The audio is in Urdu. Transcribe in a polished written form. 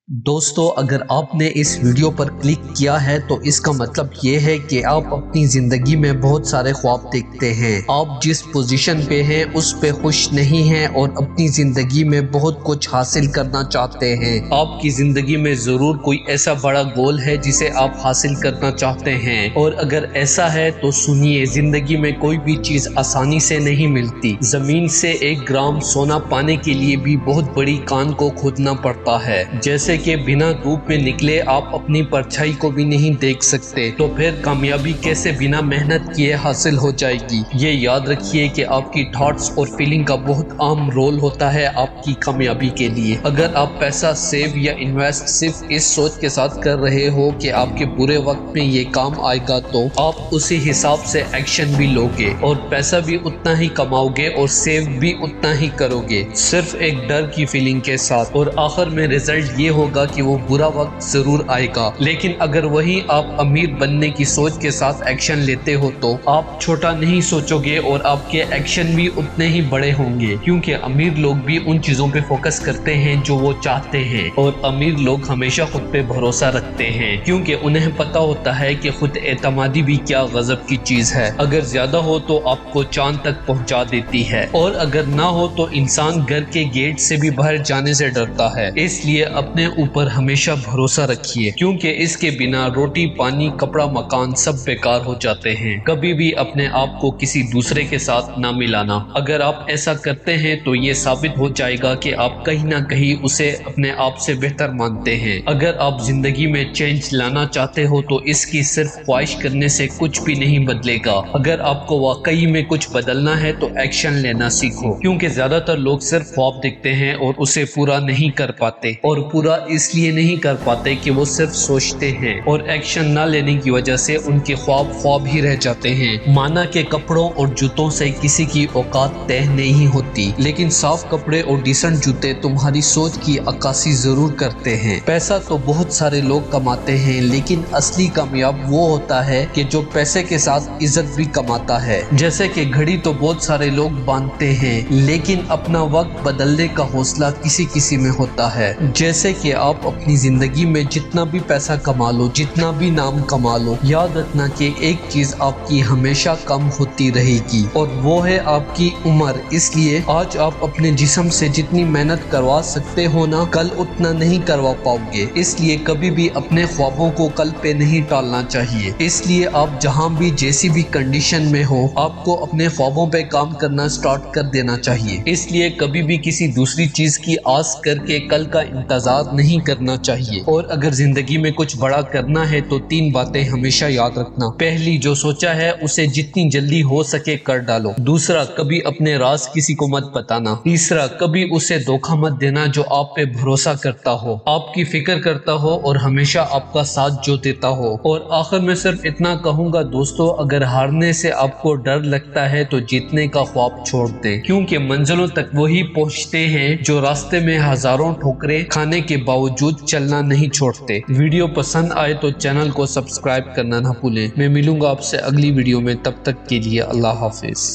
دوستو اگر آپ نے اس ویڈیو پر کلک کیا ہے تو اس کا مطلب یہ ہے کہ آپ اپنی زندگی میں بہت سارے خواب دیکھتے ہیں۔ آپ جس پوزیشن پہ ہیں اس پہ خوش نہیں ہیں اور اپنی زندگی میں بہت کچھ حاصل کرنا چاہتے ہیں۔ آپ کی زندگی میں ضرور کوئی ایسا بڑا گول ہے جسے آپ حاصل کرنا چاہتے ہیں، اور اگر ایسا ہے تو سنیے، زندگی میں کوئی بھی چیز آسانی سے نہیں ملتی۔ زمین سے 1 گرام سونا پانے کے لیے بھی بہت بڑی کان کو کھودنا پڑتا ہے۔ جیسے کہ بنا دھوپ میں نکلے آپ اپنی پرچھائی کو بھی نہیں دیکھ سکتے، تو پھر کامیابی کیسے بنا محنت کیے حاصل ہو جائے گی؟ یہ یاد رکھیے کہ آپ کی تھاٹس اور فیلنگ کا بہت عام رول ہوتا ہے آپ کی کامیابی کے لیے۔ اگر آپ پیسہ سیو یا انویسٹ صرف اس سوچ کے ساتھ کر رہے ہو کہ آپ کے برے وقت میں یہ کام آئے گا، تو آپ اسی حساب سے ایکشن بھی لو گے اور پیسہ بھی اتنا ہی کماؤ گے اور سیو بھی اتنا ہی کرو گے، صرف ایک ڈر کی فیلنگ کے ساتھ، اور آخر میں رزلٹ یہ ہوگا کہ وہ برا وقت ضرور آئے گا۔ لیکن اگر وہی آپ امیر بننے کی سوچ کے ساتھ ایکشن لیتے ہو تو آپ چھوٹا نہیں سوچو گے اور آپ کے ایکشن بھی اتنے ہی بڑے ہوں گے، کیونکہ امیر لوگ بھی ان چیزوں پہ فوکس کرتے ہیں جو وہ چاہتے ہیں، اور امیر لوگ ہمیشہ خود پہ بھروسہ رکھتے ہیں، کیونکہ انہیں پتا ہوتا ہے کہ خود اعتمادی بھی کیا غضب کی چیز ہے۔ اگر زیادہ ہو تو آپ کو چاند تک پہنچا دیتی ہے، اور اگر نہ ہو تو انسان گھر کے گیٹ سے بھی باہر جانے سے ڈرتا ہے۔ اس لیے اپنے اوپر ہمیشہ بھروسہ رکھیے، کیونکہ اس کے بنا روٹی، پانی، کپڑا، مکان سب بیکار ہو جاتے ہیں۔ کبھی بھی اپنے آپ کو کسی دوسرے کے ساتھ نہ ملانا۔ اگر آپ ایسا کرتے ہیں تو یہ ثابت ہو جائے گا کہ آپ کہیں نہ کہیں اسے اپنے آپ سے بہتر مانتے ہیں۔ اگر آپ زندگی میں چینج لانا چاہتے ہو تو اس کی صرف خواہش کرنے سے کچھ بھی نہیں بدلے گا۔ اگر آپ کو واقعی میں کچھ بدلنا ہے تو ایکشن لینا سیکھو، کیونکہ زیادہ تر لوگ صرف خواب دیکھتے ہیں اور اسے پورا نہیں کر پاتے، اور پورا اس لیے نہیں کر پاتے کہ وہ صرف سوچتے ہیں، اور ایکشن نہ لینے کی وجہ سے ان کے خواب خواب ہی رہ جاتے ہیں۔ مانا کہ کپڑوں اور جوتوں سے کسی کی اوقات طے نہیں ہوتی، لیکن صاف کپڑے اور ڈیسنٹ جوتے تمہاری سوچ کی عکاسی ضرور کرتے ہیں۔ پیسہ تو بہت سارے لوگ کماتے ہیں، لیکن اصلی کامیاب وہ ہوتا ہے کہ جو پیسے کے ساتھ عزت بھی کماتا ہے۔ جیسے کہ گھڑی تو بہت سارے لوگ باندھتے ہیں، لیکن اپنا وقت بدلنے کا حوصلہ کسی میں ہوتا ہے۔ جیسے کہ آپ اپنی زندگی میں جتنا بھی پیسہ کما لو، جتنا بھی نام کما لو، یاد رکھنا کہ ایک چیز آپ کی ہمیشہ کم ہوتی رہے گی، اور وہ ہے آپ کی عمر۔ اس لیے آج آپ اپنے جسم سے جتنی محنت کروا سکتے ہو نا، کل اتنا نہیں کروا پاؤ گے۔ اس لیے کبھی بھی اپنے خوابوں کو کل پہ نہیں ٹالنا چاہیے۔ اس لیے آپ جہاں بھی جیسی بھی کنڈیشن میں ہو، آپ کو اپنے خوابوں پہ کام کرنا سٹارٹ کر دینا چاہیے۔ اس لیے کبھی بھی کسی دوسری چیز کی آس کر کے کل کا انتظار نہیں کرنا چاہیے۔ اور اگر زندگی میں کچھ بڑا کرنا ہے تو 3 باتیں ہمیشہ یاد رکھنا۔ پہلی، جو سوچا ہے اسے جتنی جلدی ہو سکے کر ڈالو۔ دوسرا، کبھی اپنے راز کسی کو مت بتانا۔ تیسرا، کبھی اسے دھوکہ مت دینا جو آپ پہ بھروسہ کرتا ہو، آپ کی فکر کرتا ہو اور ہمیشہ آپ کا ساتھ جو دیتا ہو۔ اور آخر میں صرف اتنا کہوں گا دوستو، اگر ہارنے سے آپ کو ڈر لگتا ہے تو جیتنے کا خواب چھوڑ دیں، کیونکہ منزلوں تک وہی پہنچتے ہیں جو راستے میں ہزاروں ٹھوکریں کھانے کے باوجود چلنا نہیں چھوڑتے۔ ویڈیو پسند آئے تو چینل کو سبسکرائب کرنا نہ بھولیں۔ میں ملوں گا آپ سے اگلی ویڈیو میں، تب تک کے لیے اللہ حافظ۔